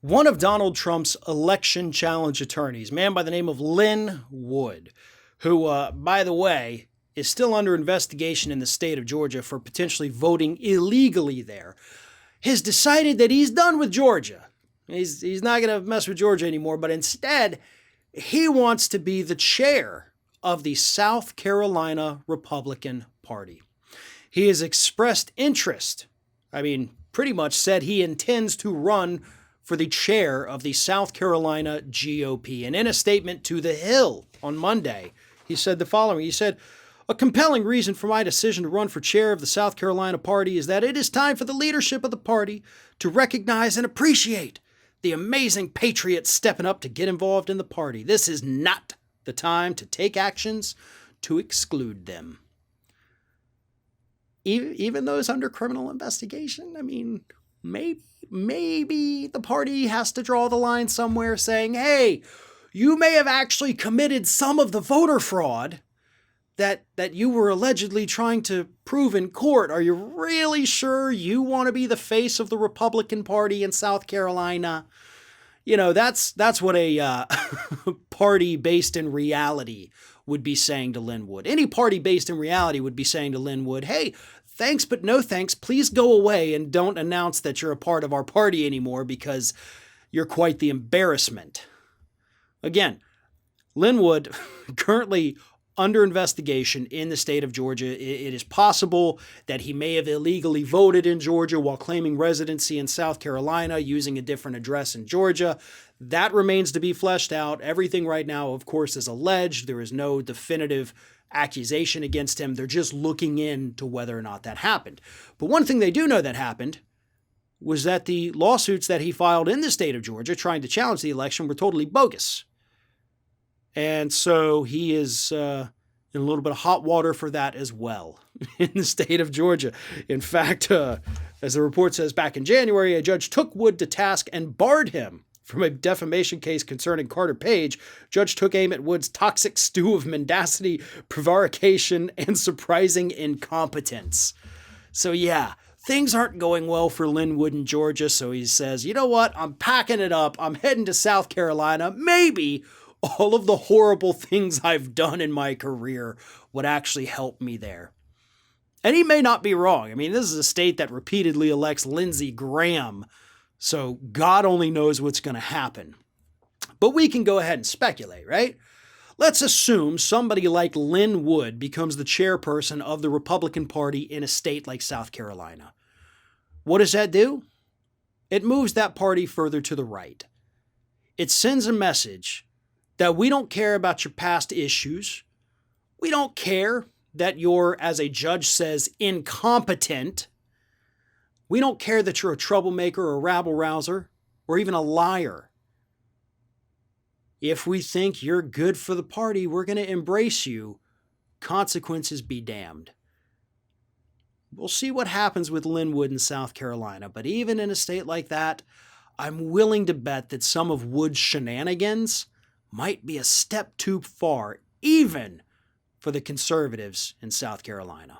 One of Donald Trump's election challenge attorneys, a man by the name of Lin Wood, who, by the way, is still under investigation in the state of Georgia for potentially voting illegally there, has decided that he's done with Georgia. He's not going to mess with Georgia anymore, but instead, he wants to be the chair of the South Carolina Republican Party. He has expressed interest. Pretty much said he intends to run for the chair of the South Carolina GOP. And in a statement to The Hill on Monday, he said the following. He said, "A compelling reason for my decision to run for chair of the South Carolina Party is that it is time for the leadership of the party to recognize and appreciate the amazing patriots stepping up to get involved in the party. This is not the time to take actions to exclude them." Even those under criminal investigation, maybe the party has to draw the line somewhere saying, hey, you may have actually committed some of the voter fraud that you were allegedly trying to prove in court. Are you really sure you want to be the face of the Republican Party in South Carolina? You know, that's what a party based in reality would be saying to Lin Wood. Any party based in reality would be saying to Lin Wood, hey, thanks, but no thanks. Please go away and don't announce that you're a part of our party anymore because you're quite the embarrassment. Again, Lin Wood currently under investigation in the state of Georgia. It is possible that he may have illegally voted in Georgia while claiming residency in South Carolina using a different address in Georgia. That remains to be fleshed out. Everything right now, of course, is alleged. There is no definitive accusation against him. They're just looking into whether or not that happened. But one thing they do know that happened was that the lawsuits that he filed in the state of Georgia trying to challenge the election were totally bogus. And so he is in a little bit of hot water for that as well in the state of Georgia. In fact, as the report says, back in January, a judge took Wood to task and barred him from a defamation case concerning Carter Page. Judge took aim at Wood's toxic stew of mendacity, prevarication, and surprising incompetence. So yeah, things aren't going well for Lin Wood in Georgia. So he says, you know what? I'm packing it up. I'm heading to South Carolina. Maybe all of the horrible things I've done in my career would actually help me there. And he may not be wrong. This is a state that repeatedly elects Lindsey Graham. So God only knows what's going to happen. But we can go ahead and speculate, right? Let's assume somebody like Lin Wood becomes the chairperson of the Republican Party in a state like South Carolina. What does that do? It moves that party further to the right. It sends a message that we don't care about your past issues. We don't care that you're, as a judge says, incompetent. We don't care that you're a troublemaker or a rabble-rouser or even a liar. If we think you're good for the party, we're going to embrace you. Consequences be damned. We'll see what happens with Lin Wood in South Carolina, but even in a state like that, I'm willing to bet that some of Wood's shenanigans might be a step too far, even for the conservatives in South Carolina.